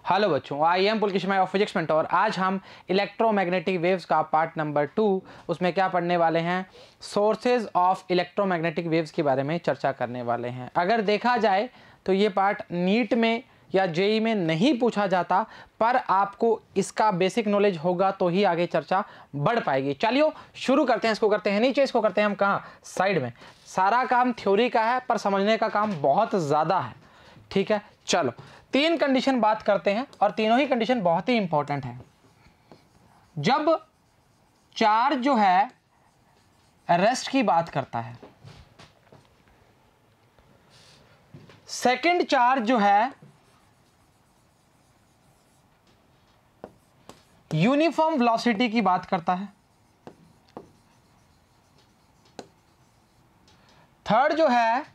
Hello बच्चों, I am Pulkish of physics mentor. आज हम इलेक्ट्रोमैग्नेटिक वेव्स का पार्ट नंबर 2 उसमें क्या पढ़ने वाले हैं, सोर्सेज ऑफ इलेक्ट्रोमैग्नेटिक वेव्स के बारे में चर्चा करने वाले हैं। अगर देखा जाए तो ये पार्ट नीट में या जेई में नहीं पूछा जाता, पर आपको इसका बेसिक नॉलेज होगा तो ही आगे चर्चा बढ़ पाएगी। चलिए शुरू करते हैं। इसको करते हैं नीचे, इसको करते हैं हम कहाँ, साइड में। सारा काम थ्योरी का है पर समझने का काम बहुत ज़्यादा है। ठीक है, चलो 3 कंडीशन बात करते हैं और तीनों ही कंडीशन बहुत ही इंपॉर्टेंट है। जब चार्ज जो है रेस्ट की बात करता है, सेकंड चार्ज जो है यूनिफॉर्म वेलोसिटी की बात करता है, थर्ड जो है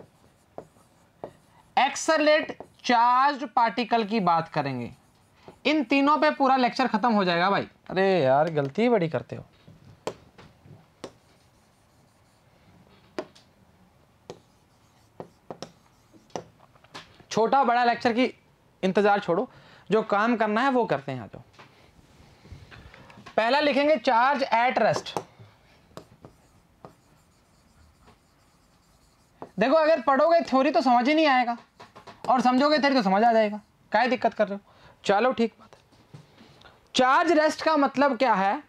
एक्सेलरेट चार्ज पार्टिकल की बात करेंगे। इन तीनों पे पूरा लेक्चर खत्म हो जाएगा भाई। अरे यार गलती बड़ी करते हो। छोटा बड़ा लेक्चर की इंतजार छोड़ो, जो काम करना है वो करते हैं। आ जाओ, पहला लिखेंगे चार्ज एट रेस्ट। देखो अगर पढ़ोगे थ्योरी तो समझ ही नहीं आएगा और समझोगे थ्योरी तो समझ आ जाएगा। क्या दिक्कत कर रहे हो? चलो ठीक बात है। चार्ज रेस्ट का मतलब क्या है,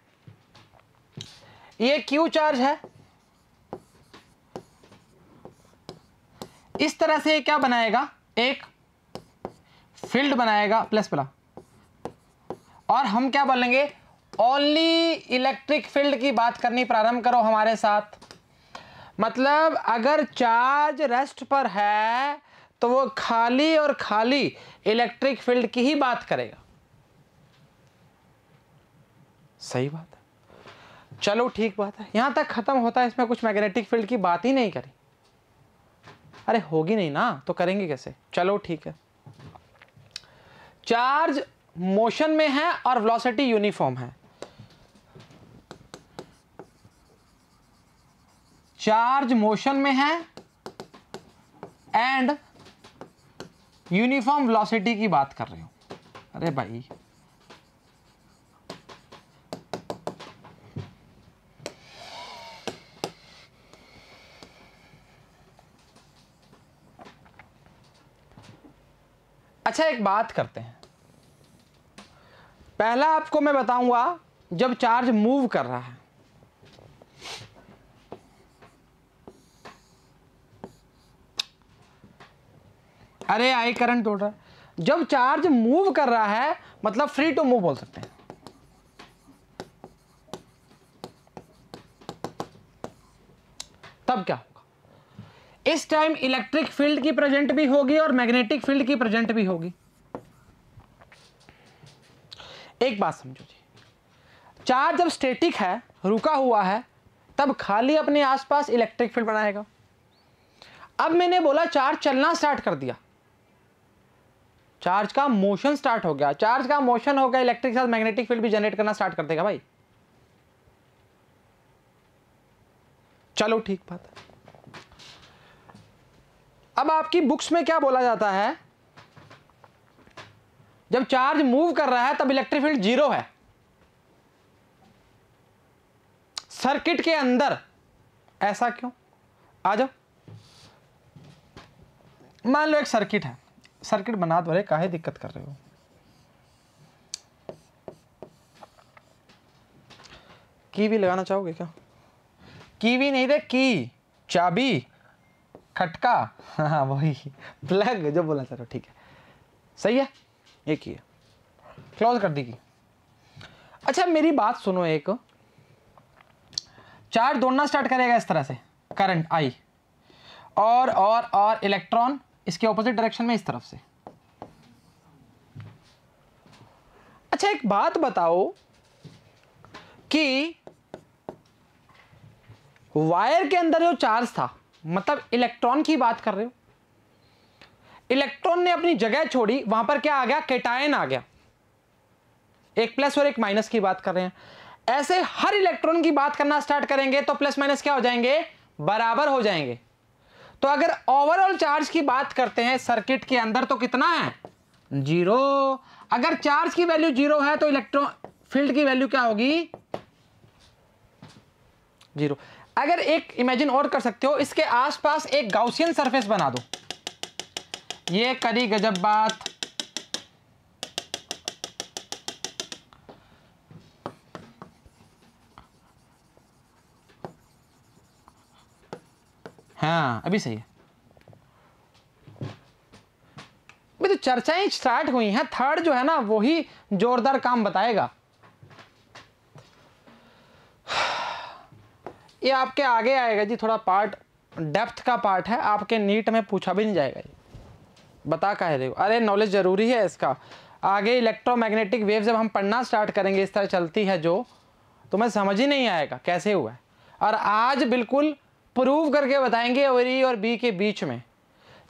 ये क्यू चार्ज है, इस तरह से क्या बनाएगा, एक फील्ड बनाएगा प्लस प्लस, और हम क्या बोलेंगे, ओनली इलेक्ट्रिक फील्ड की बात करनी प्रारंभ करो हमारे साथ। मतलब अगर चार्ज रेस्ट पर है तो वो खाली और खाली इलेक्ट्रिक फील्ड की ही बात करेगा। सही बात है, चलो ठीक बात है, यहां तक खत्म होता है। इसमें कुछ मैग्नेटिक फील्ड की बात ही नहीं करी। अरे होगी नहीं ना तो करेंगे कैसे? चलो ठीक है। चार्ज मोशन में है और वेलोसिटी यूनिफॉर्म है। चार्ज मोशन में है एंड यूनिफॉर्म वेलोसिटी की बात कर रहे हो। अरे भाई अच्छा, एक बात करते हैं। पहला आपको मैं बताऊंगा, जब चार्ज मूव कर रहा है, अरे आई करंट तोड़ रहा है। जब चार्ज मूव कर रहा है मतलब फ्री टू मूव बोल सकते हैं। तब क्या होगा, इस टाइम इलेक्ट्रिक फील्ड की प्रेजेंट भी होगी और मैग्नेटिक फील्ड की प्रेजेंट भी होगी। एक बात समझो जी, चार्ज जब स्टैटिक है, रुका हुआ है, तब खाली अपने आसपास इलेक्ट्रिक फील्ड बनाएगा। अब मैंने बोला चार्ज चलना स्टार्ट कर दिया, चार्ज का मोशन स्टार्ट हो गया। चार्ज का मोशन हो गया, इलेक्ट्रिक साथ मैग्नेटिक फील्ड भी जनरेट करना स्टार्ट कर देगा भाई। चलो ठीक बात है। अब आपकी बुक्स में क्या बोला जाता है, जब चार्ज मूव कर रहा है तब इलेक्ट्रिक फील्ड 0 है सर्किट के अंदर। ऐसा क्यों? आ जाओ, मान लो एक सर्किट है, सर्किट बना दो। काहे दिक्कत कर रहे हो? कीवी लगाना चाहोगे क्या? कीवी नहीं रे, की चाबी, खटका, हाँ वही प्लग जो बोला। चलो ठीक है, सही है, एक ही है, क्लोज कर दी की। अच्छा मेरी बात सुनो, एक चार्ज दौड़ना स्टार्ट करेगा इस तरह से, करंट आई, और इलेक्ट्रॉन इसके ऑपोजिट डायरेक्शन में इस तरफ से। अच्छा एक बात बताओ कि वायर के अंदर जो चार्ज था, मतलब इलेक्ट्रॉन की बात कर रहे हो, इलेक्ट्रॉन ने अपनी जगह छोड़ी, वहां पर क्या आ गया, कैटायन आ गया। एक प्लस और एक माइनस की बात कर रहे हैं। ऐसे हर इलेक्ट्रॉन की बात करना स्टार्ट करेंगे तो प्लस माइनस क्या हो जाएंगे, बराबर हो जाएंगे। तो अगर ओवरऑल चार्ज की बात करते हैं सर्किट के अंदर तो कितना है, जीरो। अगर चार्ज की वैल्यू जीरो है तो इलेक्ट्रॉन फील्ड की वैल्यू क्या होगी? जीरो। अगर एक इमेजिन और कर सकते हो, इसके आसपास एक गाउसियन सरफेस बना दो, ये करी गजब बात। हाँ अभी सही है। तो चर्चाएं स्टार्ट हुई हैं, थर्ड जो है ना वही जोरदार काम बताएगा। ये आपके आगे आएगा जी, थोड़ा पार्ट डेप्थ का पार्ट है, आपके नीट में पूछा भी नहीं जाएगा। ये बता कह रहे हो, अरे नॉलेज जरूरी है इसका। आगे इलेक्ट्रोमैग्नेटिक वेव जब हम पढ़ना स्टार्ट करेंगे, इस तरह चलती है जो, तो मैं समझ ही नहीं आएगा कैसे हुआ है। और आज बिल्कुल प्रूव करके बताएंगे ए और बी के बीच में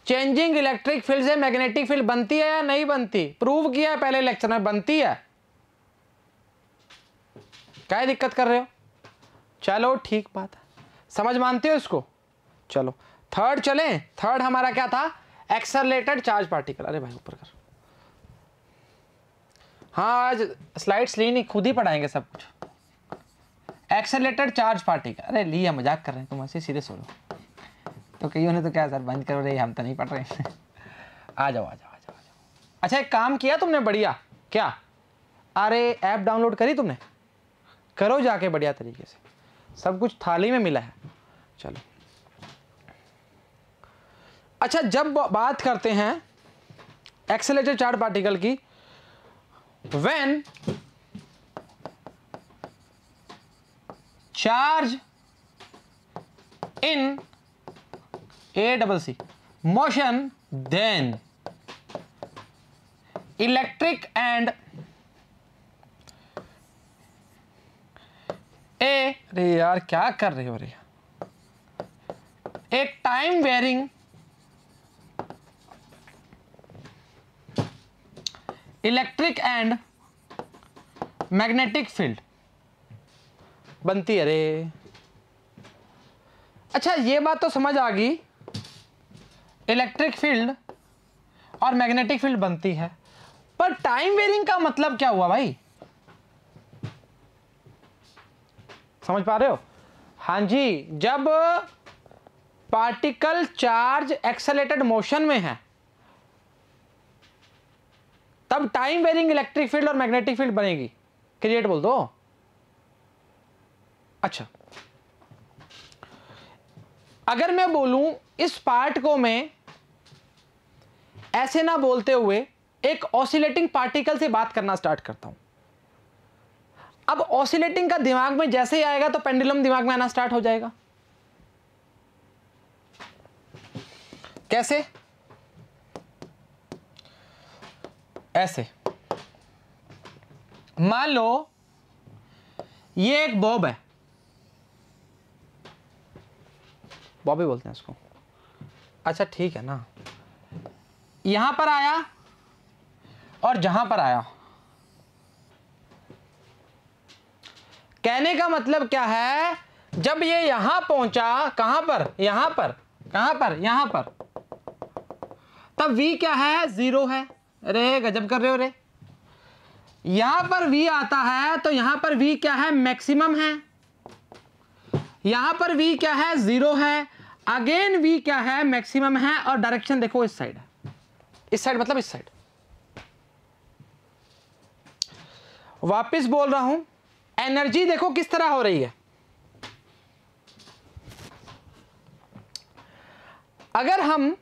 चेंजिंग इलेक्ट्रिक फील्ड से मैग्नेटिक फील्ड बनती है या नहीं बनती। प्रूव किया है पहले लेक्चर में, बनती है। क्या दिक्कत कर रहे हो? चलो ठीक बात है, समझ मानते हो इसको। चलो थर्ड चले। थर्ड हमारा क्या था? Accelerated charge particle. अरे भाई ऊपर कर। हाँ आज स्लाइड्स ली नहीं, खुद ही पढ़ाएंगे सब कुछ। Accelerated charge particle. अरे लिया, मजाक कर रहे हैं तुम, ऐसे सीरियस हो लो। तो कईयों ने तो क्या सर बंद करो रे, हम तो नहीं पढ़ रहे। आ जाओ आ जाओ आ जाओ आ जाओ। अच्छा एक काम किया तुमने बढ़िया। क्या? अरे ऐप डाउनलोड करी तुमने? करो जाके बढ़िया तरीके से, सब कुछ थाली में मिला है। चलो अच्छा, जब बात करते हैं एक्सेलरेटेड चार्ज पार्टिकल की, when charge in ACC motion, then electric and अरे यार क्या कर रहे हो रे, एक time varying electric and magnetic field बनती है रे। अच्छा ये बात तो समझ आ गई, इलेक्ट्रिक फील्ड और मैग्नेटिक फील्ड बनती है, पर टाइम वेरिंग का मतलब क्या हुआ भाई? समझ पा रहे हो? हाँ जी, जब पार्टिकल चार्ज एक्सेलरेटेड मोशन में है तब टाइम वेरिंग इलेक्ट्रिक फील्ड और मैग्नेटिक फील्ड बनेगी। क्रिएट बोल दो। अच्छा अगर मैं बोलूं इस पार्ट को मैं ऐसे ना बोलते हुए एक ऑसिलेटिंग पार्टिकल से बात करना स्टार्ट करता हूं, अब ऑसिलेटिंग का दिमाग में जैसे ही आएगा तो पेंडुलम दिमाग में आना स्टार्ट हो जाएगा। कैसे? ऐसे मान लो ये एक बॉब है, बॉबी बोलते हैं इसको। अच्छा ठीक है ना, यहां पर आया और जहां पर आया, कहने का मतलब क्या है, जब ये यहां पहुंचा, कहां पर? यहां पर। कहां पर? यहां पर। तब v क्या है? 0 है। अरे गजब कर रहे हो रे। यहां पर v आता है तो यहां पर v क्या है? मैक्सिमम है। यहां पर v क्या है? 0 है। अगेन v क्या है? मैक्सिमम है। और डायरेक्शन देखो इस साइड है, इस साइड मतलब इस साइड। वापस बोल रहा हूं, एनर्जी देखो किस तरह हो रही है। अगर हम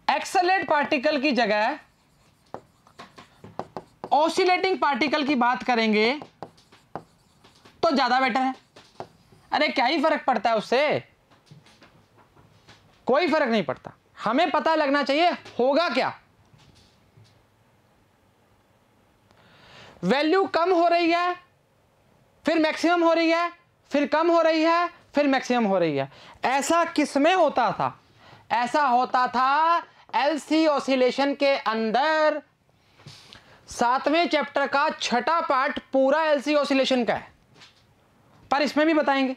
एक्सेलरेट पार्टिकल की जगह ऑसिलेटिंग पार्टिकल की बात करेंगे तो ज्यादा बेटर है। अरे क्या ही फर्क पड़ता है उससे? कोई फर्क नहीं पड़ता। हमें पता लगना चाहिए होगा क्या। वैल्यू कम हो रही है, फिर मैक्सिमम हो रही है, फिर कम हो रही है, फिर मैक्सिमम हो रही है। ऐसा किसमें होता था? ऐसा होता था एलसी ऑसिलेशन के अंदर। 7वें चैप्टर का 6ठा पार्ट पूरा एलसी ऑसिलेशन का है, पर इसमें भी बताएंगे।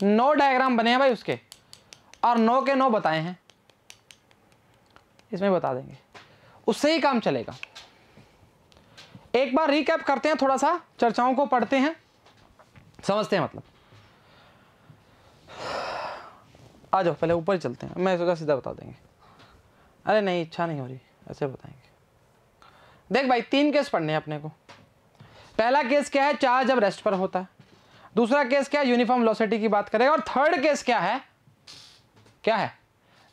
9 डायग्राम बने हैं भाई उसके, और 9 के 9 बताए हैं। इसमें बता देंगे, उससे ही काम चलेगा। एक बार रिकैप करते हैं, थोड़ा सा चर्चाओं को पढ़ते हैं, समझते हैं मतलब। आ जाओ पहले ऊपर चलते हैं, मैं सोचा सीधा बता देंगे। अरे नहीं, इच्छा नहीं हो रही, ऐसे बताएंगे। देख भाई 3 केस पढ़ने हैं अपने को। पहला केस क्या है, चार्ज जब रेस्ट पर होता है। दूसरा केस क्या है, यूनिफॉर्म वेलोसिटी की बात करेगा। और थर्ड केस क्या है,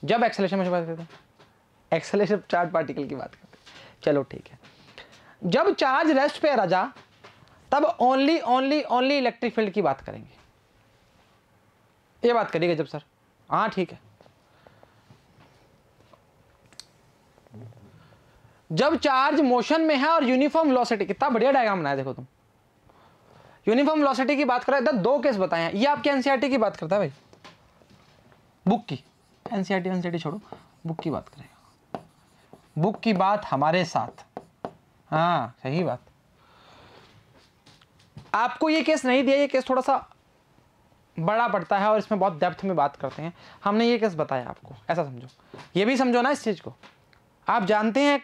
जब एक्सेलरेशन में बात करते हैं, एक्सेलरेशन चार्ज पार्टिकल की बात करते हैं। चलो ठीक है, जब चार्ज रेस्ट पे राजा, तब ओनली इलेक्ट्रिक फील्ड की बात करेंगे। ये बात करिएगा जब सर, हाँ ठीक है। जब चार्ज मोशन में है और यूनिफॉर्म वेलोसिटी, कितना बढ़िया डायग्राम बनाया देखो तुम। यूनिफॉर्म वेलोसिटी की बात कर रहे हैं, 2 केस बताए हैं। ये आपके एनसीईआरटी की बात करता है भाई, बुक की। एनसीईआरटी छोड़ो, बुक की बात करेगा, बुक की बात हमारे साथ। हाँ सही बात। आपको ये केस नहीं दिया, ये केस थोड़ा सा बड़ा पड़ता है और इसमें बहुत डेप्थ में बात करते हैं। हमने ये केस बताया आपको, ऐसा समझो। ये भी समझो ना इस चीज को। आप जानते हैं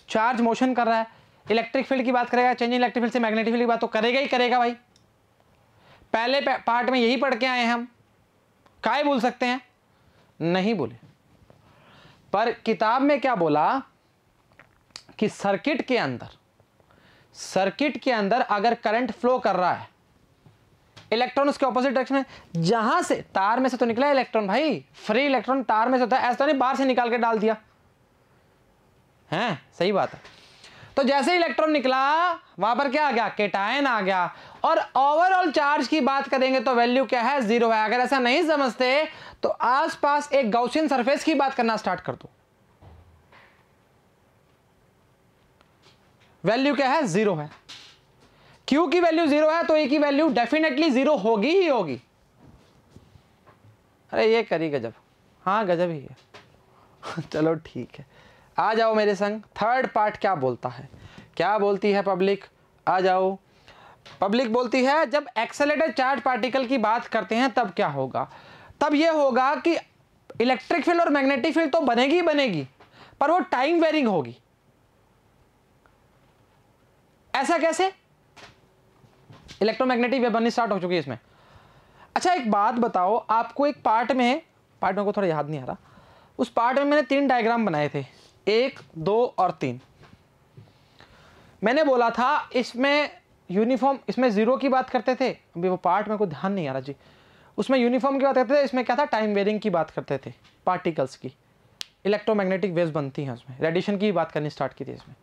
चार्ज मोशन कर रहा है, इलेक्ट्रिक फील्ड की बात करेगा, चेंजिंग इलेक्ट्रिक फील्ड से मैग्नेटिक फील्ड की बात तो करेगा ही करेगा भाई। पहले पार्ट में यही पढ़ के आए हैं हम, काय बोल सकते हैं, नहीं बोले। पर किताब में क्या बोला कि सर्किट के अंदर अगर करंट फ्लो कर रहा है, इलेक्ट्रॉन उसके ऑपोजिट डायरेक्शन में, जहां से तार में से तो निकला इलेक्ट्रॉन भाई, फ्री इलेक्ट्रॉन तार में से होता है, ऐसा नहीं बाहर से निकाल के डाल दिया है। सही बात है। तो जैसे इलेक्ट्रॉन निकला वहां पर क्या आ गया, केटायन आ गया। और ओवरऑल चार्ज की बात करेंगे तो वैल्यू क्या है, 0 है। अगर ऐसा नहीं समझते तो आसपास एक गॉसियन सरफेस की बात करना स्टार्ट कर दो, वैल्यू क्या है, 0 है। क्यू की वैल्यू 0 है तो ए की वैल्यू डेफिनेटली 0 होगी ही होगी। अरे ये करी गजब, हाँ गजब ही है। चलो ठीक है, आ जाओ मेरे संग। थर्ड पार्ट क्या बोलता है, क्या बोलती है पब्लिक, आ जाओ। पब्लिक बोलती है जब एक्सेलरेटेड चार्ज पार्टिकल की बात करते हैं तब क्या होगा, तब यह होगा कि इलेक्ट्रिक फील्ड और मैग्नेटिक फील्ड तो बनेगी बनेगी, पर वो टाइम वेरिंग होगी। ऐसा कैसे, इलेक्ट्रोमैग्नेटिक वेव बननी स्टार्ट हो चुकी है इसमें। अच्छा एक बात बताओ, आपको एक पार्ट में को थोड़ा याद नहीं आ रहा, उस पार्ट में मैंने 3 डायग्राम बनाए थे, 1, 2 और 3। मैंने बोला था इसमें यूनिफॉर्म, इसमें 0 की बात करते थे, अभी वो पार्ट में कोई ध्यान नहीं आ रहा जी। उसमें यूनिफॉर्म की बात करते थे, इसमें क्या था, टाइम वेरिंग की बात करते थे, पार्टिकल्स की, इलेक्ट्रोमैग्नेटिक वेव्स बनती हैं उसमें, रेडिएशन की बात करनी स्टार्ट की थी इसमें।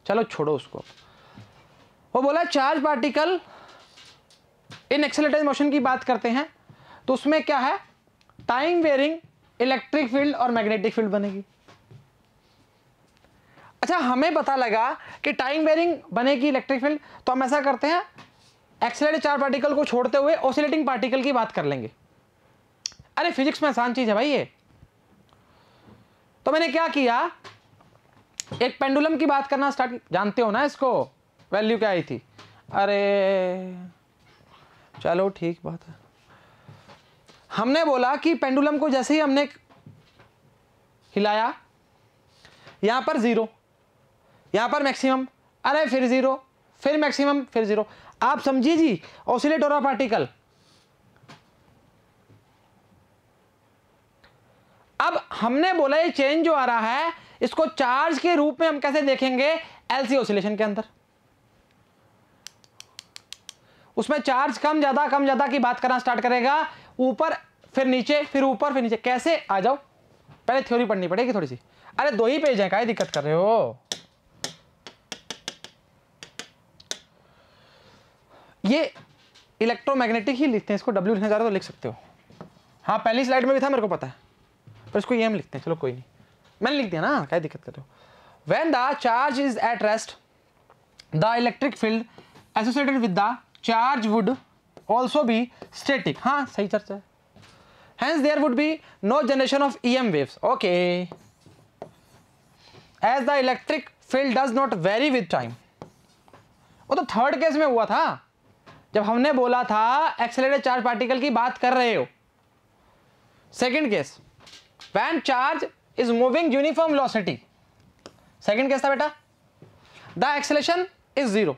चलो छोड़ो उसको। वो बोला charge particle in accelerated motion की बात करते हैं तो उसमें क्या है, टाइम वेरिंग इलेक्ट्रिक फील्ड और मैग्नेटिक फील्ड बनेगी। अच्छा हमें पता लगा कि टाइम वेरिंग बनेगी इलेक्ट्रिक फील्ड, तो हम ऐसा करते हैं एक्सेलरेटेड चार्ज पार्टिकल को छोड़ते हुए ऑसिलेटिंग पार्टिकल की बात कर लेंगे। अरे फिजिक्स में आसान चीज है भाई ये। तो मैंने क्या किया, एक पेंडुलम की बात करना स्टार्ट, जानते हो ना इसको, वैल्यू क्या आई थी, अरे चलो ठीक बात है। हमने बोला कि पेंडुलम को जैसे ही हमने हिलाया, यहां पर 0, यहां पर मैक्सिमम, अरे फिर 0, फिर मैक्सिमम, फिर 0। आप समझिए जी, ऑसिलेट हो रहा पार्टिकल। अब हमने बोला ये चेंज जो आ रहा है इसको चार्ज के रूप में हम कैसे देखेंगे, एलसी ऑसिलेशन के अंदर। उसमें चार्ज कम ज्यादा की बात करना स्टार्ट करेगा, ऊपर फिर नीचे, फिर ऊपर फिर नीचे। कैसे, आ जाओ पहले थ्योरी पढ़नी पड़ेगी थोड़ी सी। अरे 2 ही पेज है, क्या दिक्कत कर रहे हो। ये इलेक्ट्रोमैग्नेटिक ही लिखते हैं, इसको डब्ल्यू लिखना चाह रहे हो तो लिख सकते हो। हाँ पहली स्लाइड में भी था मेरे को पता है, पर इसको ये हम लिखते हैं, चलो कोई नहीं, मैंने लिख दिया ना, क्या दिक्कत कर रहे हो। When the charge is at rest the electric field associated with the charge would also be static. हाँ सही चर्चा है। Hence there would be no generation of EM waves. Okay. As the electric field does not vary with time. वो तो third case में हुआ था, जब हमने बोला था एक्सेलरेटेड चार्ज पार्टिकल की बात कर रहे हो। Second case, when charge is moving uniform velocity. Second case था बेटा, द एक्सेलरेशन इज 0।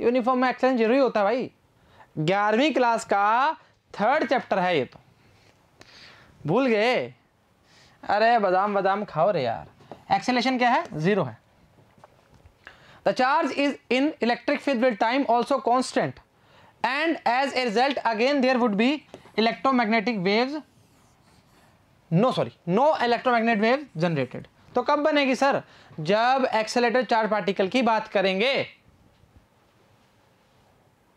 यूनिफॉर्म में एक्सेलरेशन जीरो ही होता है भाई, 11वीं क्लास का 3rd चैप्टर है ये, तो भूल गए। अरे बादाम बादाम खाओ रे यार। एक्सेलरेशन क्या है, 0 है। The charge is in electric field with time also constant and as a result again there would be electromagnetic waves, no electromagnetic wave generated. तो कब बनेगी सर, जब एक्सेलरेटेड चार्ज पार्टिकल की बात करेंगे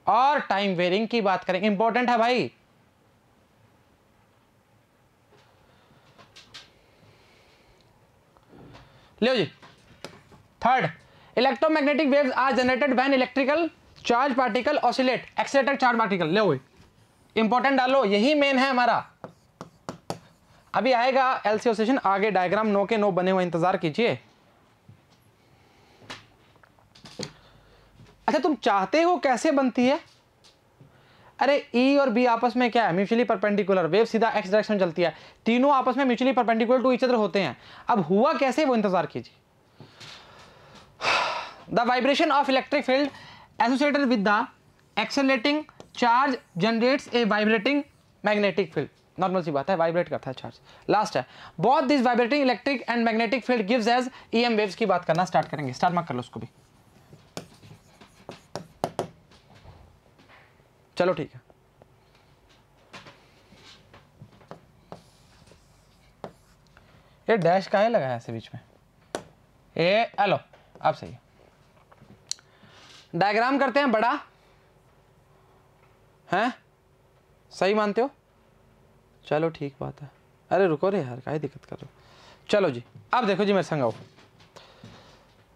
और टाइम वेरिंग की बात करेंगे। इंपॉर्टेंट है भाई। लो जी, third, electromagnetic waves are generated when electrical charge particle oscillate. Accelerated charge particle, लो इंपॉर्टेंट डालो, यही मेन है हमारा। अभी आएगा एलसी ऑसिलेशन, आगे डायग्राम नो के नो बने हुए, इंतजार कीजिए। अच्छा, तुम चाहते हो कैसे बनती है? अरे ई और बी आपस में क्या है, म्यूचुअली परपेंडिकुलर, वेव सीधा एक्स डायरेक्शन में चलती है, तीनों आपस में mutually perpendicular to each other होते हैं। अब हुआ कैसे, वो इंतजार कीजिए। The vibration of electric field associated with the accelerating charge generates a vibrating magnetic field. Normal सी बात है, वाइब्रेट करता है चार्ज। लास्ट है, both this vibrating electric and magnetic field gives as EM waves की बात करना स्टार्ट करेंगे। स्टार्ट मार्क कर लो उसको भी। चलो ठीक है, ये डैश का है लगा है ऐसे बीच में, ये हेलो अब सही है। डायग्राम करते हैं बड़ा, हैं सही मानते हो? चलो ठीक बात है। अरे रुको रे यार, काहे दिक्कत कर रहे हो। चलो जी, अब देखो जी मेरे संग आओ।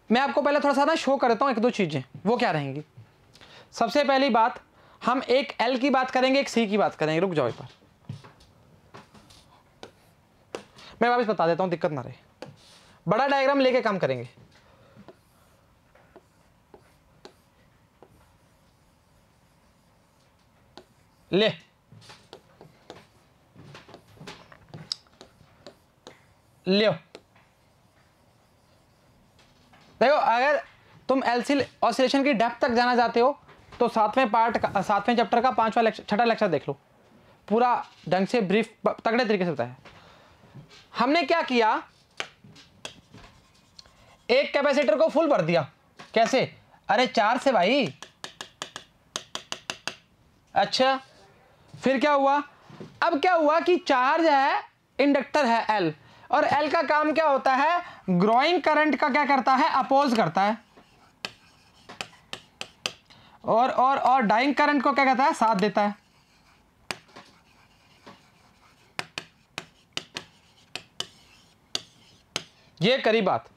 मैं आपको पहले थोड़ा सा ना शो कर देता हूँ एक दो चीजें, वो क्या रहेंगी। सबसे पहली बात, हम एक एल की बात करेंगे, एक सी की बात करेंगे। रुक जाओ एक बार, मैं वापस बता देता हूं, दिक्कत ना रहे। बड़ा डायग्राम लेके काम करेंगे। ले लियो, देखो अगर तुम एलसी ऑसिलेशन की डेप्थ तक जाना चाहते हो तो 7वें चैप्टर का 5वां लेक्चर, 6ठा लेक्चर देख लो, पूरा ढंग से ब्रीफ तगड़े तरीके से बताया। हमने क्या किया, एक कैपेसिटर को फुल भर दिया। कैसे? अरे चार्ज से भाई। अच्छा, फिर क्या हुआ? अब क्या हुआ कि चार्ज है, इंडक्टर है एल, और एल का काम क्या होता है, ग्रोइंग करंट का क्या करता है, अपोज करता है, और डाइंग करंट को क्या कहता है, साथ देता है। ये करी बात।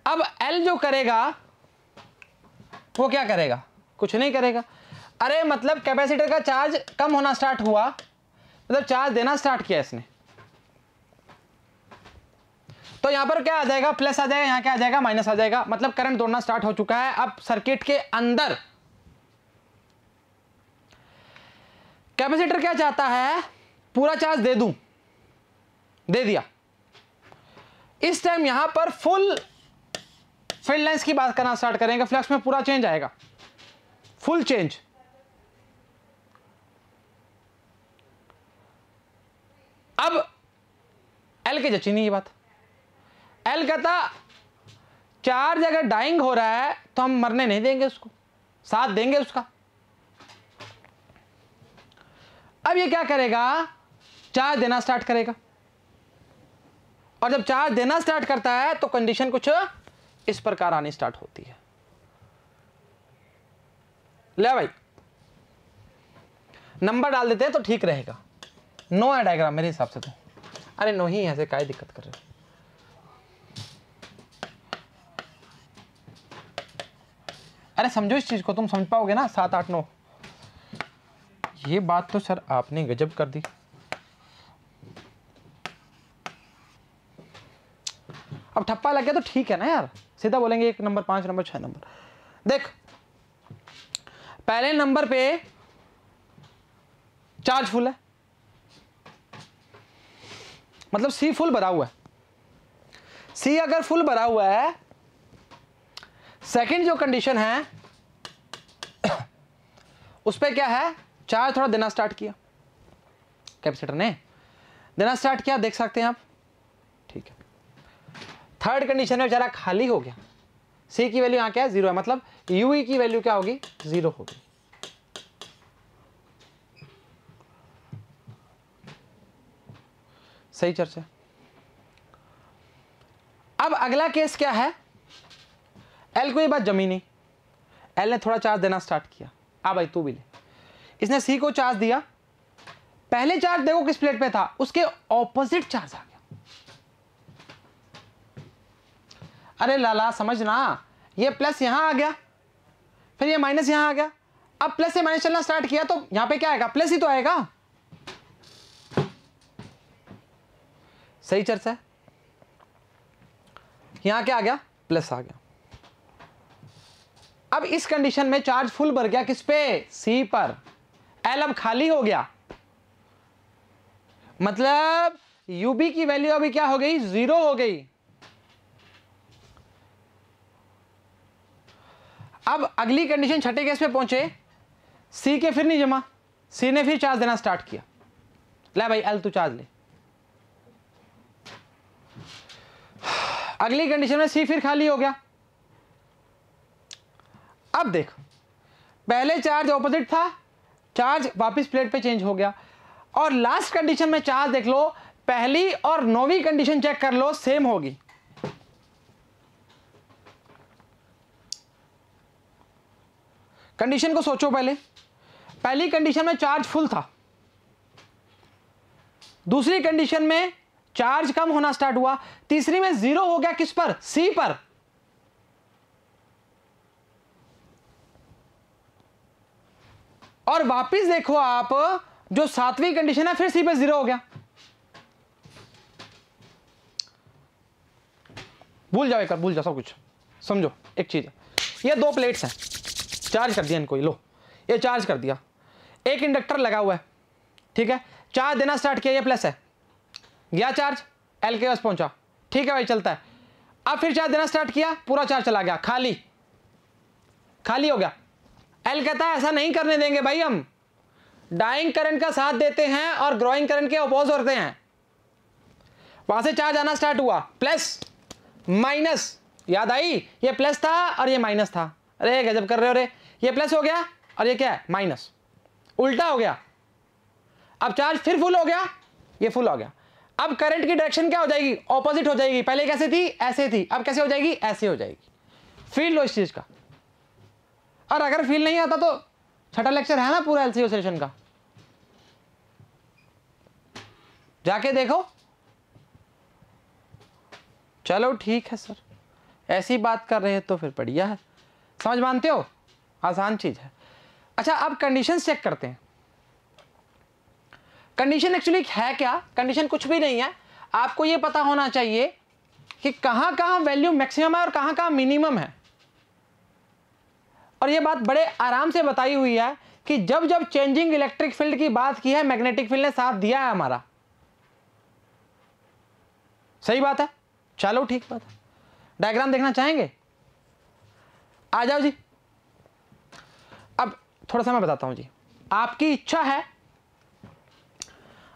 अब एल जो करेगा वो क्या करेगा, कुछ नहीं करेगा। अरे मतलब कैपेसिटर का चार्ज कम होना स्टार्ट हुआ, मतलब चार्ज देना स्टार्ट किया इसने, तो यहां पर क्या आ जाएगा, प्लस आ जाएगा, यहां क्या आ जाएगा, माइनस आ जाएगा। मतलब करंट दौड़ना स्टार्ट हो चुका है। अब सर्किट के अंदर कैपेसिटर क्या चाहता है, पूरा चार्ज दे दूं, दे दिया। इस टाइम यहां पर फुल फील्ड लाइंस की बात करना स्टार्ट करेंगे, फ्लक्स में पूरा चेंज आएगा, फुल चेंज। अब एल की जची नहीं ये बात। एल कहता चार्ज अगर डाइंग हो रहा है तो हम मरने नहीं देंगे उसको, साथ देंगे उसका। अब ये क्या करेगा, चार्ज देना स्टार्ट करेगा, और जब चार्ज देना स्टार्ट करता है तो कंडीशन कुछ इस प्रकार आनी स्टार्ट होती है। ले भाई नंबर डाल देते हैं तो ठीक रहेगा। नो है डायग्राम मेरे हिसाब से तो। अरे नो ही ऐसे काय दिक्कत कर रहे हो। अरे समझो इस चीज को, तुम समझ पाओगे ना। 7 8 9, ये बात तो सर आपने गजब कर दी। अब ठप्पा लग गया तो ठीक है ना यार, सीधा बोलेंगे 1 नंबर 5 नंबर 6 नंबर। देख पहले नंबर पे चार्ज फुल है, मतलब सी फुल भरा हुआ है। सी अगर फुल भरा हुआ है, सेकंड जो कंडीशन है उस पर क्या है, चार्ज थोड़ा देना स्टार्ट किया, कैपेसिटर ने देना स्टार्ट किया, देख सकते हैं आप, ठीक है। थर्ड कंडीशन में बेचारा खाली हो गया, सी की वैल्यू यहाँ क्या है, 0 है, मतलब यूई की वैल्यू क्या होगी, 0 होगी। सही चर्चा। अब अगला केस क्या है, एल को ये बात जमी नहीं, एल ने थोड़ा चार्ज देना स्टार्ट किया। आ भाई तू भी ले, इसने सी को चार्ज दिया, पहले चार्ज देखो किस प्लेट पे था, उसके ऑपोजिट चार्ज आ गया। अरे लाला समझना, ये प्लस यहां आ गया, फिर ये माइनस यहां आ गया, अब प्लस से माइनस चलना स्टार्ट किया तो यहां पे क्या आएगा, प्लस ही तो आएगा। सही चर्चा है। यहां क्या आ गया, प्लस आ गया। अब इस कंडीशन में चार्ज फुल भर गया, किस पे, सी पर, एल अब खाली हो गया, मतलब यूबी की वैल्यू अभी क्या हो गई, 0 हो गई। अब अगली कंडीशन छठे केस पे पहुंचे, सी के फिर नहीं जमा, सी ने फिर चार्ज देना स्टार्ट किया, ले भाई एल तू चार्ज ले। अगली कंडीशन में सी फिर खाली हो गया। अब देख, पहले चार्ज ऑपोजिट था, चार्ज वापस प्लेट पे चेंज हो गया, और लास्ट कंडीशन में चार्ज देख लो, पहली और 9वीं कंडीशन चेक कर लो, सेम होगी। कंडीशन को सोचो पहले, पहली कंडीशन में चार्ज फुल था, दूसरी कंडीशन में चार्ज कम होना स्टार्ट हुआ, तीसरी में 0 हो गया, किस पर, सी पर। और वापिस देखो आप, जो 7वीं कंडीशन है फिर सी पे 0 हो गया। भूल जाओ, एक बार भूल जाओ सब कुछ, समझो एक चीज है, ये 2 प्लेट्स हैं, चार्ज कर दिया इनको, लो ये चार्ज कर दिया, एक इंडक्टर लगा हुआ है, ठीक है, चार्ज देना स्टार्ट किया, ये प्लस है, गया चार्ज, एल के पास पहुंचा, ठीक है भाई चलता है। अब फिर चार्ज देना स्टार्ट किया, पूरा चार्ज चला गया, खाली खाली हो गया। एल कहता है ऐसा नहीं करने देंगे भाई, हम डाइंग करंट का साथ देते हैं और ग्रोइंग करंट के अपोज होते हैं। वहां से चार्ज आना स्टार्ट हुआ, प्लस माइनस, याद आई, ये प्लस था और ये माइनस था, अरे गजब कर रहे हो रे, ये प्लस हो गया और ये क्या है, माइनस, उल्टा हो गया। अब चार्ज फिर फुल हो गया, ये फुल हो गया। अब करंट की डायरेक्शन क्या हो जाएगी, ऑपोजिट हो जाएगी, पहले कैसे थी, ऐसे थी, अब कैसे हो जाएगी, ऐसे हो जाएगी। फील लो इस चीज का, और अगर फील नहीं आता तो छठा लेक्चर है ना पूरा एलसी ऑसिलेशन का, जाके देखो। चलो ठीक है सर, ऐसी बात कर रहे हैं तो फिर बढ़िया है, समझ मानते हो, आसान चीज है। अच्छा अब कंडीशन चेक करते हैं। कंडीशन एक्चुअली है क्या, कंडीशन कुछ भी नहीं है, आपको यह पता होना चाहिए कि कहां कहां वैल्यू मैक्सिमम है और कहां कहां मिनिमम है। और यह बात बड़े आराम से बताई हुई है कि जब जब चेंजिंग इलेक्ट्रिक फील्ड की बात की है, मैग्नेटिक फील्ड ने साथ दिया है हमारा। सही बात है, चलो ठीक बात है। डायग्राम देखना चाहेंगे, आ जाओ जी। अब थोड़ा सा मैं बताता हूं जी, आपकी इच्छा है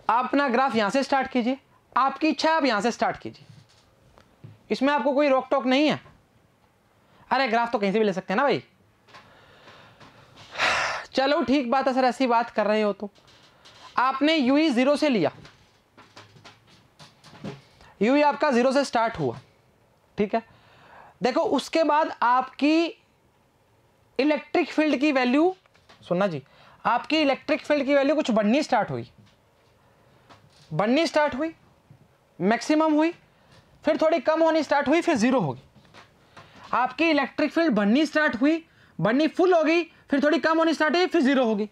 आप अपना ग्राफ यहां से स्टार्ट कीजिए, आपकी इच्छा है आप यहां से स्टार्ट कीजिए, इसमें आपको कोई रोक टोक नहीं है। अरे ग्राफ तो कहीं से भी ले सकते हैं ना भाई। चलो ठीक बात है सर, ऐसी बात कर रहे हो तो आपने यूई 0 से लिया, यूई आपका 0 से स्टार्ट हुआ, ठीक है। देखो उसके बाद आपकी इलेक्ट्रिक फील्ड की वैल्यू, सुनना जी, आपकी इलेक्ट्रिक फील्ड की वैल्यू कुछ बढ़नी स्टार्ट हुई, बढ़नी स्टार्ट हुई, मैक्सिमम हुई, फिर थोड़ी कम होनी स्टार्ट हुई, फिर 0 होगी। आपकी इलेक्ट्रिक फील्ड बढ़नी स्टार्ट हुई, बढ़नी फुल हो गई, फिर थोड़ी कम होनी स्टार्ट हुई, फिर 0 होगी।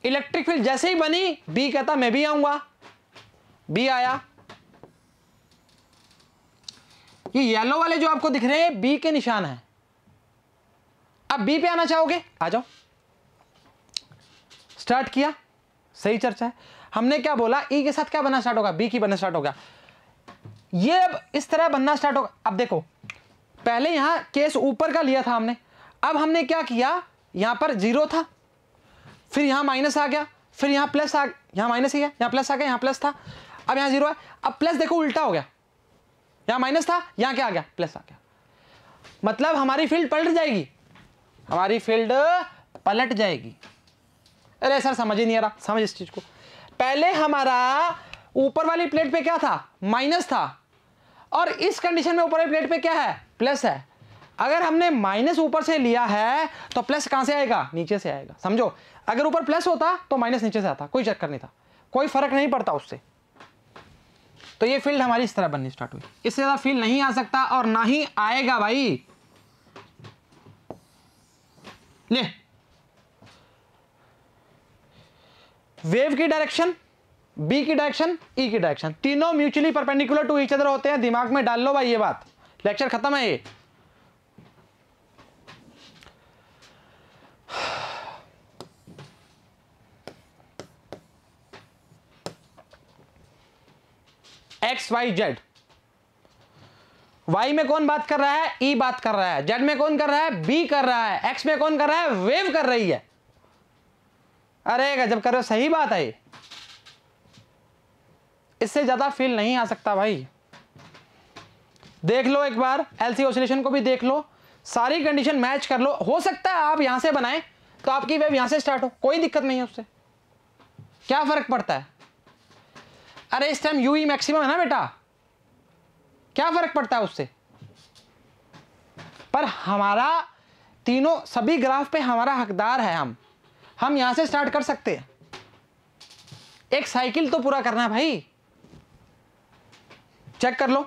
इलेक्ट्रिक फील्ड जैसे ही बनी, बी कहता मैं भी आऊंगा, बी आया। ये येलो वाले जो आपको दिख रहे हैं बी के निशान है। अब बी पे आना चाहोगे, आ जाओ, स्टार्ट किया, सही चर्चा है। हमने क्या बोला, ई के साथ क्या बनना स्टार्ट होगा, बी की बनना स्टार्ट होगा, ये अब इस तरह बनना स्टार्ट होगा। अब देखो पहले यहां केस ऊपर का लिया था हमने, अब हमने क्या किया, यहां पर 0 था, फिर यहां माइनस आ गया, फिर यहां प्लस आ, यहां माइनस ही गया, यहां प्लस आ गया, यहां प्लस था, अब यहां 0 है। अब प्लस देखो उल्टा हो गया, यहां माइनस था, यहां क्या आ गया, प्लस आ गया। मतलब हमारी फील्ड पलट जाएगी, हमारी फील्ड पलट जाएगी। अरे सर समझ ही नहीं आ रहा, समझ इस चीज को। पहले हमारा ऊपर वाली प्लेट पे क्या था, माइनस था, और इस कंडीशन में ऊपर वाली प्लेट पे क्या है, प्लस है। अगर हमने माइनस ऊपर से लिया है तो प्लस कहां से आएगा, नीचे से आएगा। समझो, अगर ऊपर प्लस होता तो माइनस नीचे से आता, कोई चक्कर नहीं था, कोई फर्क नहीं पड़ता उससे। तो ये फील्ड हमारी इस तरह बननी स्टार्ट हुई, इससे ज्यादा फील्ड नहीं आ सकता और ना ही आएगा भाई। ले, वेव की डायरेक्शन, बी की डायरेक्शन, ई की डायरेक्शन, तीनों mutually perpendicular to each other होते हैं। दिमाग में डाल लो भाई ये बात, लेक्चर खत्म है ये। एक्स वाई जेड, वाई में कौन बात कर रहा है, ई बात कर रहा है, जेड में कौन कर रहा है, बी कर रहा है, एक्स में कौन कर रहा है, वेव कर रही है। अरे गजब कर रहे हो, सही बात है, इससे ज्यादा फील नहीं आ सकता भाई। देख लो एक बार, एलसी ऑसिलेशन को भी देख लो, सारी कंडीशन मैच कर लो। हो सकता है आप यहां से बनाएं तो आपकी वेव यहां से स्टार्ट हो, कोई दिक्कत नहीं है उससे, क्या फर्क पड़ता है। अरे इस टाइम यूई मैक्सिमम है ना बेटा, क्या फर्क पड़ता है उससे। पर हमारा तीनों सभी ग्राफ पे हमारा हकदार है, हम यहां से स्टार्ट कर सकते हैं। एक साइकिल तो पूरा करना है भाई, चेक कर लो।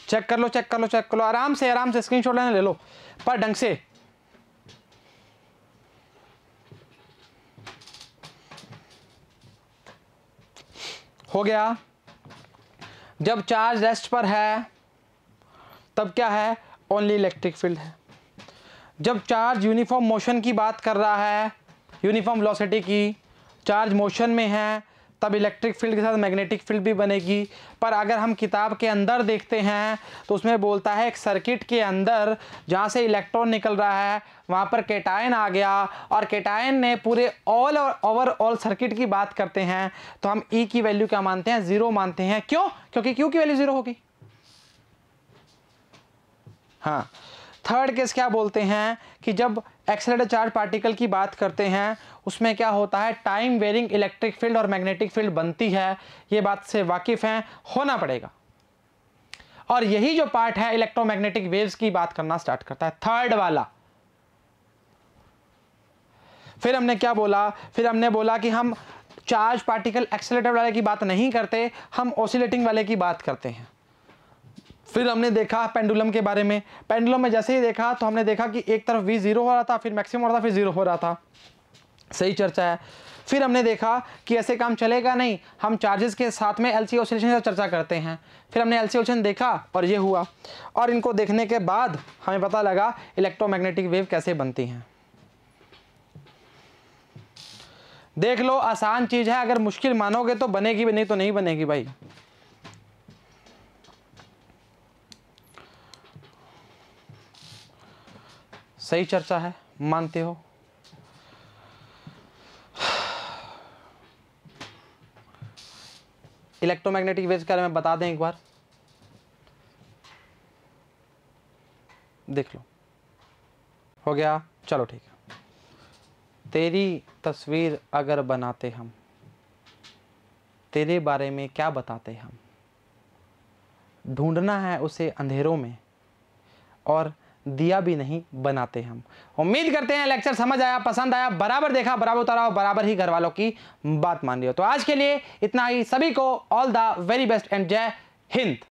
चेक कर लो, चेक कर लो, चेक कर लो, आराम से आराम से स्क्रीनशॉट लेने ले लो, पर ढंग से। हो गया। जब चार्ज रेस्ट पर है तब क्या है, ओनली इलेक्ट्रिक फील्ड है। जब चार्ज यूनिफॉर्म मोशन की बात कर रहा है, यूनिफॉर्म वेलोसिटी की, चार्ज मोशन में है, तब इलेक्ट्रिक फील्ड के साथ मैग्नेटिक फील्ड भी बनेगी। पर अगर हम किताब के अंदर देखते हैं तो उसमें बोलता है एक सर्किट के अंदर जहाँ से इलेक्ट्रॉन निकल रहा है वहाँ पर केटायन आ गया, और केटायन ने पूरे ऑल और ओवरऑल सर्किट की बात करते हैं तो हम ई की वैल्यू क्या मानते हैं, 0 मानते हैं। क्यों, क्योंकि क्यू की वैल्यू 0 होगी। हाँ, थर्ड केस क्या बोलते हैं कि जब एक्सेलरेटेड चार्ज पार्टिकल की बात करते हैं उसमें क्या होता है, टाइम वेरिंग इलेक्ट्रिक फील्ड और मैग्नेटिक फील्ड बनती है। ये बात से वाकिफ हैं, होना पड़ेगा। और यही जो पार्ट है इलेक्ट्रोमैग्नेटिक वेव्स की बात करना स्टार्ट करता है, थर्ड वाला। फिर हमने क्या बोला, फिर हमने बोला कि हम चार्ज पार्टिकल एक्सेलरेटेड वाले की बात नहीं करते, हम ऑसिलेटिंग वाले की बात करते हैं। फिर हमने देखा पेंडुलम के बारे में, पेंडुलम में जैसे ही देखा तो हमने देखा कि एक तरफ v 0 हो रहा था, फिर मैक्सिमम हो रहा था, फिर 0 हो रहा था। सही चर्चा है। फिर हमने देखा कि ऐसे काम चलेगा नहीं, हम चार्जेस के साथ में एलसी ऑसिलेशन का चर्चा करते हैं। फिर हमने एलसी ऑसिलेशन देखा और ये हुआ, और इनको देखने के बाद हमें पता लगा इलेक्ट्रोमैग्नेटिक वेव कैसे बनती हैं। देख लो, आसान चीज है, अगर मुश्किल मानोगे तो बनेगी भी, नहीं तो नहीं बनेगी भाई। सही चर्चा है, मानते हो। इलेक्ट्रोमैग्नेटिक वेव्स के बारे में बता दें एक बार, देख लो। हो गया, चलो ठीक है। तेरी तस्वीर अगर बनाते हम, तेरे बारे में क्या बताते हम, ढूंढना है उसे अंधेरों में और दिया भी नहीं बनाते हम। उम्मीद करते हैं लेक्चर समझ आया, पसंद आया, बराबर देखा, बराबर उतारा और बराबर ही घर वालों की बात मान लियो। तो आज के लिए इतना ही। सभी को all the very best and जय हिंद।